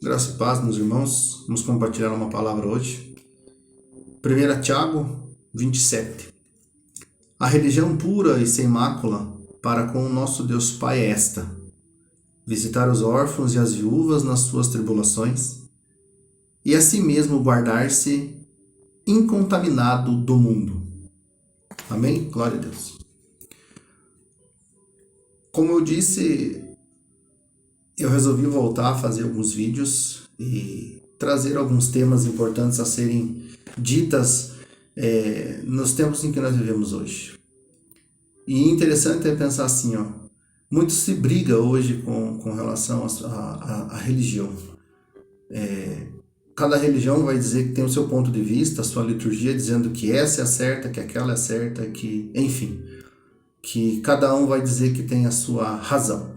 Graça e paz, meus irmãos. Vamos compartilhar uma palavra hoje. 1 Tiago 27. A religião pura e sem mácula para com o nosso Deus Pai é esta: visitar os órfãos e as viúvas nas suas tribulações, e assim mesmo guardar-se incontaminado do mundo. Amém? Glória a Deus. Como eu disse, eu resolvi voltar a fazer alguns vídeos e trazer alguns temas importantes a serem ditas nos tempos em que nós vivemos hoje. E interessante é pensar assim, muito se briga hoje com relação à religião. Cada religião vai dizer que tem o seu ponto de vista, a sua liturgia, dizendo que essa é a certa, que aquela é a certa, que, enfim, que cada um vai dizer que tem a sua razão.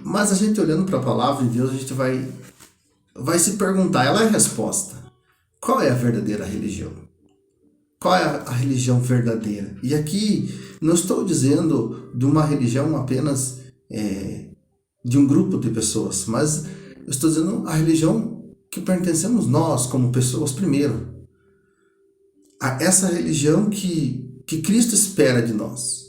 Mas a gente olhando para a palavra de Deus, a gente vai se perguntar, ela é a resposta. Qual é a verdadeira religião? Qual é a religião verdadeira? E aqui não estou dizendo de uma religião apenas de um grupo de pessoas, mas eu estou dizendo a religião que pertencemos nós como pessoas primeiro. A essa religião que Cristo espera de nós.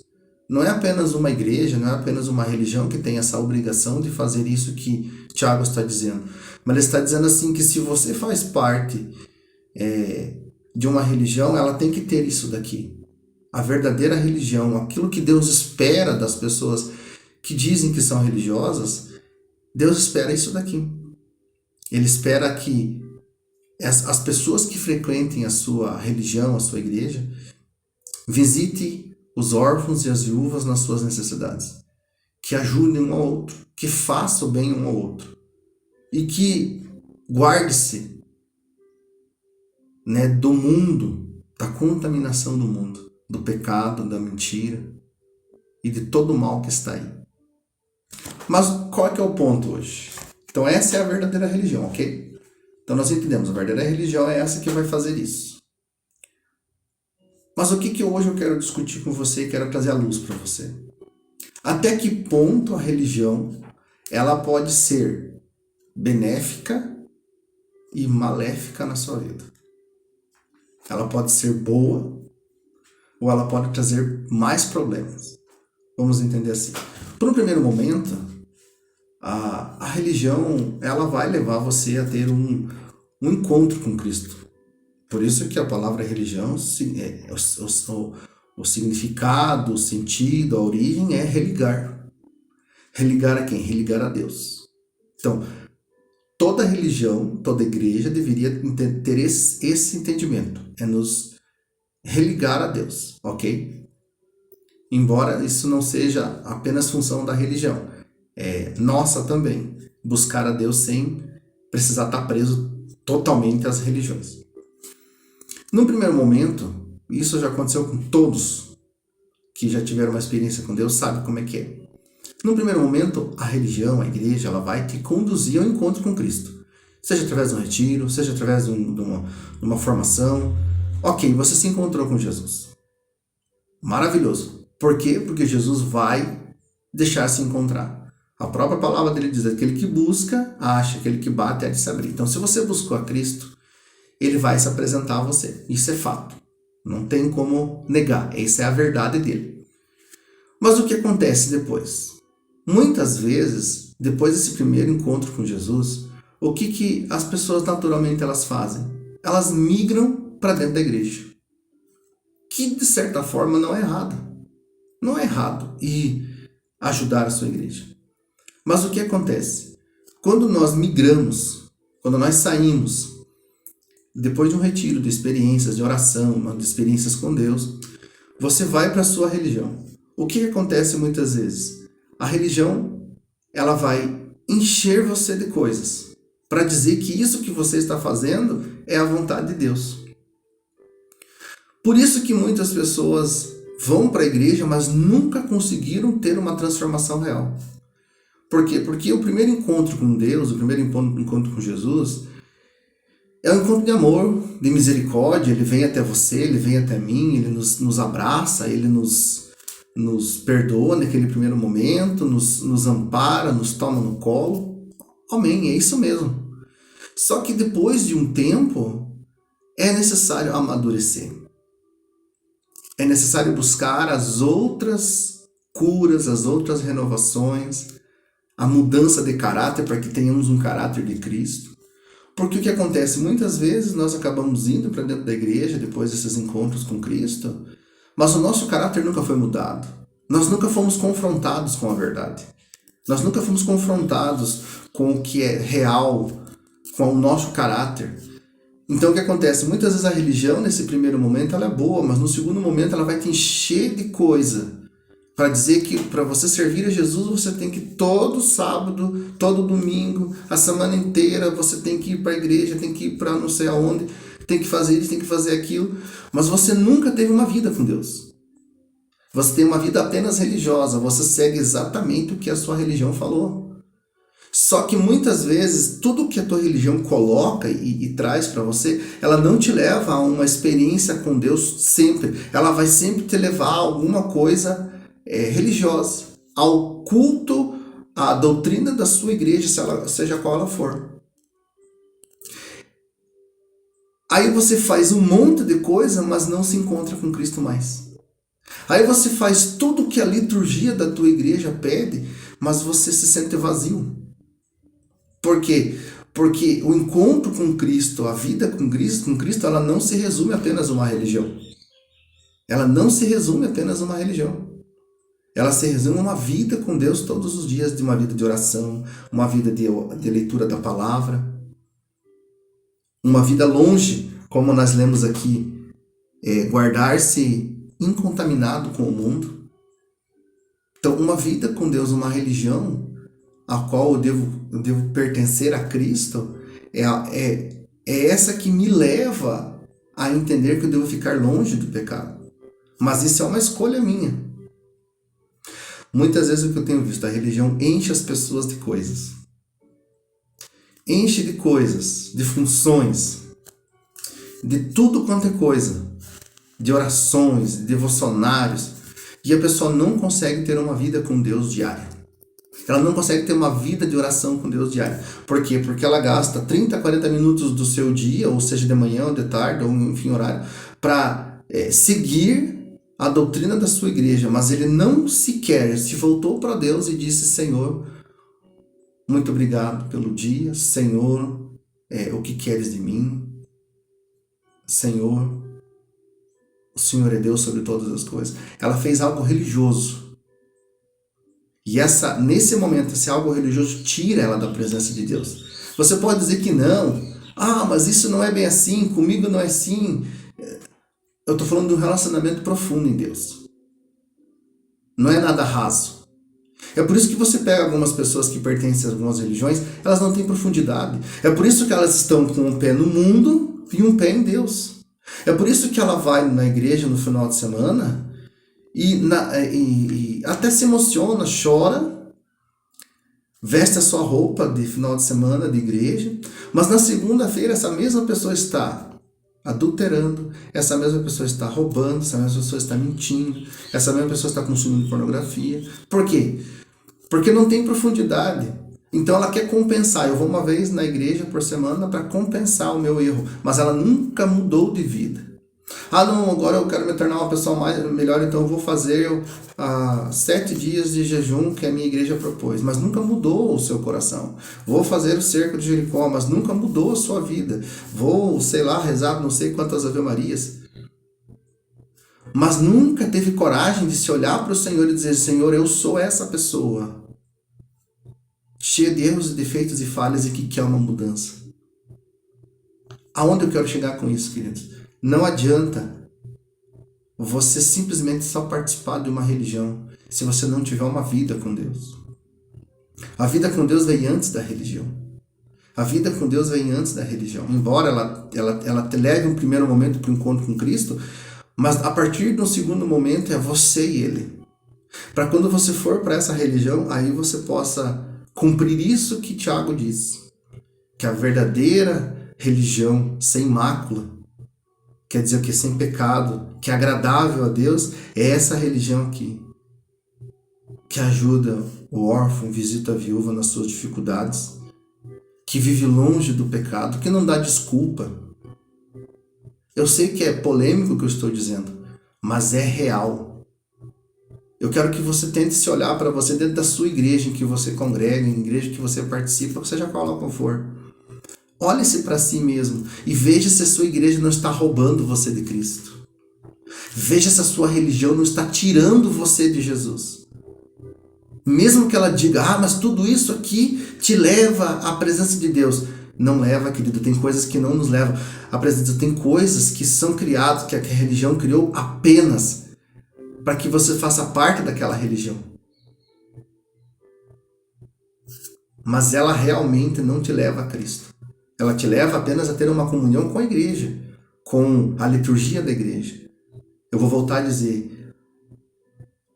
Não é apenas uma igreja, não é apenas uma religião que tem essa obrigação de fazer isso que Tiago está dizendo. Mas ele está dizendo assim que se você faz parte de uma religião, ela tem que ter isso daqui. A verdadeira religião, aquilo que Deus espera das pessoas que dizem que são religiosas, Deus espera isso daqui. Ele espera que as pessoas que frequentem a sua religião, a sua igreja, visitem os órfãos e as viúvas nas suas necessidades, que ajudem um ao outro, que façam bem um ao outro e que guarde-se do mundo, da contaminação do mundo, do pecado, da mentira e de todo o mal que está aí. Mas qual é que é o ponto hoje? Então essa é a verdadeira religião, ok? Então nós entendemos, a verdadeira religião é essa que vai fazer isso. Mas o que hoje eu quero discutir com você e quero trazer à luz para você? Até que ponto a religião ela pode ser benéfica e maléfica na sua vida? Ela pode ser boa ou ela pode trazer mais problemas? Vamos entender assim. Por um primeiro momento, a religião ela vai levar você a ter um encontro com Cristo. Por isso que a palavra religião, o significado, o sentido, a origem é religar. Religar a quem? Religar a Deus. Então, toda religião, toda igreja deveria ter esse entendimento. É nos religar a Deus, ok? Embora isso não seja apenas função da religião. É nossa também. Buscar a Deus sem precisar estar preso totalmente às religiões. Num primeiro momento, isso já aconteceu com todos que já tiveram uma experiência com Deus, sabe como é que é. Num primeiro momento, a religião, a igreja, ela vai te conduzir ao encontro com Cristo. Seja através de um retiro, seja através de uma formação. Ok, você se encontrou com Jesus. Maravilhoso. Por quê? Porque Jesus vai deixar se encontrar. A própria palavra dele diz, aquele que busca, acha, aquele que bate, há de se abrir. Então, se você buscou a Cristo, ele vai se apresentar a você. Isso é fato. Não tem como negar. Essa é a verdade dele. Mas o que acontece depois? Muitas vezes, depois desse primeiro encontro com Jesus, o que as pessoas naturalmente elas fazem? Elas migram para dentro da igreja. Que, de certa forma, não é errado. Não é errado e ajudar a sua igreja. Mas o que acontece? Quando nós migramos, quando nós saímos, depois de um retiro, de experiências de oração, de experiências com Deus, você vai para a sua religião. O que acontece muitas vezes? A religião, ela vai encher você de coisas, para dizer que isso que você está fazendo é a vontade de Deus. Por isso que muitas pessoas vão para a igreja, mas nunca conseguiram ter uma transformação real. Por quê? Porque o primeiro encontro com Deus, o primeiro encontro com Jesus, é um encontro de amor, de misericórdia. Ele vem até você, ele vem até mim, ele nos abraça, ele nos perdoa naquele primeiro momento, nos ampara, nos toma no colo. Amém, é isso mesmo. Só que depois de um tempo, é necessário amadurecer. É necessário buscar as outras curas, as outras renovações, a mudança de caráter para que tenhamos um caráter de Cristo. Porque o que acontece? Muitas vezes nós acabamos indo para dentro da igreja depois desses encontros com Cristo, mas o nosso caráter nunca foi mudado. Nós nunca fomos confrontados com a verdade. Nós nunca fomos confrontados com o que é real, com o nosso caráter. Então o que acontece? Muitas vezes a religião, nesse primeiro momento, ela é boa, mas no segundo momento ela vai te encher de coisa para dizer que para você servir a Jesus, você tem que todo sábado, todo domingo, a semana inteira, você tem que ir para a igreja, tem que ir para não sei aonde, tem que fazer isso, tem que fazer aquilo, mas você nunca teve uma vida com Deus. Você tem uma vida apenas religiosa, você segue exatamente o que a sua religião falou. Só que muitas vezes, tudo que a tua religião coloca e traz para você, ela não te leva a uma experiência com Deus sempre. Ela vai sempre te levar a alguma coisa religiosa, ao culto, à doutrina da sua igreja, seja qual ela for. Aí você faz um monte de coisa, mas não se encontra com Cristo mais. Aí você faz tudo o que a liturgia da tua igreja pede, mas você se sente vazio. Por quê? Porque o encontro com Cristo, a vida com Cristo, ela não se resume apenas a uma religião. Ela não se resume apenas a uma religião. Ela se resume a uma vida com Deus todos os dias, de uma vida de oração, uma vida de leitura da palavra, uma vida longe, como nós lemos aqui, guardar-se incontaminado com o mundo. Então, uma vida com Deus, uma religião a qual eu devo pertencer a Cristo, é essa que me leva a entender que eu devo ficar longe do pecado. Mas isso é uma escolha minha. Muitas vezes o que eu tenho visto, a religião enche as pessoas de coisas. Enche de coisas, de funções, de tudo quanto é coisa. De orações, de devocionários. E a pessoa não consegue ter uma vida com Deus diária. Ela não consegue ter uma vida de oração com Deus diária. Por quê? Porque ela gasta 30, 40 minutos do seu dia, ou seja, de manhã ou de tarde, ou enfim, horário, para seguir a doutrina da sua igreja, mas ele não sequer se voltou para Deus e disse: Senhor, muito obrigado pelo dia, Senhor, o que queres de mim? Senhor, o Senhor é Deus sobre todas as coisas. Ela fez algo religioso. E nesse momento, esse algo religioso tira ela da presença de Deus. Você pode dizer que não. Ah, mas isso não é bem assim, comigo não é assim. Eu estou falando de um relacionamento profundo em Deus. Não é nada raso. É por isso que você pega algumas pessoas que pertencem a algumas religiões, elas não têm profundidade. É por isso que elas estão com um pé no mundo e um pé em Deus. É por isso que ela vai na igreja no final de semana e até se emociona, chora, veste a sua roupa de final de semana de igreja, mas na segunda-feira essa mesma pessoa está adulterando, essa mesma pessoa está roubando, essa mesma pessoa está mentindo, essa mesma pessoa está consumindo pornografia. Por quê? Porque não tem profundidade. Então ela quer compensar. Eu vou uma vez na igreja por semana para compensar o meu erro, mas ela nunca mudou de vida. Ah, não, agora eu quero me tornar uma pessoa melhor, então eu vou fazer 7 dias de jejum que a minha igreja propôs, mas nunca mudou o seu coração. Vou fazer o cerco de Jericó, mas nunca mudou a sua vida. Vou, sei lá, rezar não sei quantas Ave Marias, mas nunca teve coragem de se olhar para o Senhor e dizer: Senhor, eu sou essa pessoa, cheia de erros, defeitos e falhas, e que quer uma mudança. Aonde eu quero chegar com isso, queridos? Não adianta você simplesmente só participar de uma religião se você não tiver uma vida com Deus. A vida com Deus vem antes da religião. A vida com Deus vem antes da religião. Embora ela te leve um primeiro momento para o encontro com Cristo, mas a partir do segundo momento é você e Ele. Para quando você for para essa religião, aí você possa cumprir isso que Tiago diz. Que a verdadeira religião sem mácula, quer dizer o que? Sem pecado, que é agradável a Deus, é essa religião aqui, que ajuda o órfão, visita a viúva nas suas dificuldades, que vive longe do pecado, que não dá desculpa. Eu sei que é polêmico o que eu estou dizendo, mas é real. Eu quero que você tente se olhar para você dentro da sua igreja em que você congrega, em igreja que você participa, seja qual for. Olhe-se para si mesmo e veja se a sua igreja não está roubando você de Cristo. Veja se a sua religião não está tirando você de Jesus. Mesmo que ela diga, mas tudo isso aqui te leva à presença de Deus. Não leva, querido, tem coisas que não nos levam à presença de Deus. Tem coisas que são criadas, que a religião criou apenas para que você faça parte daquela religião. Mas ela realmente não te leva a Cristo. Ela te leva apenas a ter uma comunhão com a igreja, com a liturgia da igreja. Eu vou voltar a dizer,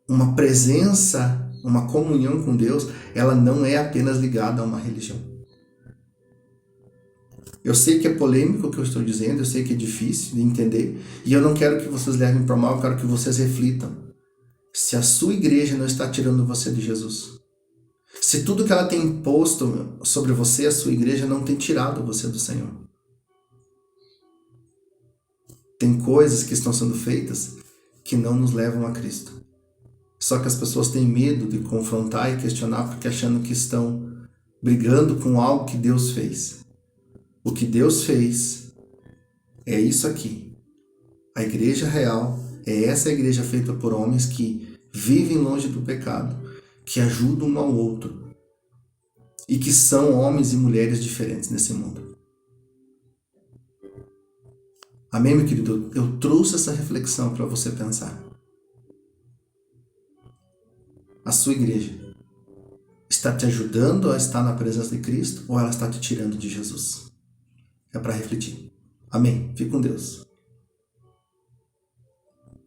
uma presença, uma comunhão com Deus, ela não é apenas ligada a uma religião. Eu sei que é polêmico o que eu estou dizendo, eu sei que é difícil de entender, e eu não quero que vocês levem para mal, eu quero que vocês reflitam. Se a sua igreja não está tirando você de Jesus, se tudo que ela tem imposto sobre você, a sua igreja não tem tirado você do Senhor. Tem coisas que estão sendo feitas que não nos levam a Cristo. Só que as pessoas têm medo de confrontar e questionar porque achando que estão brigando com algo que Deus fez. O que Deus fez é isso aqui. A igreja real é essa igreja feita por homens que vivem longe do pecado, que ajudam um ao outro e que são homens e mulheres diferentes nesse mundo. Amém, meu querido? Eu trouxe essa reflexão para você pensar. A sua igreja está te ajudando a estar na presença de Cristo ou ela está te tirando de Jesus? É para refletir. Amém. Fique com Deus.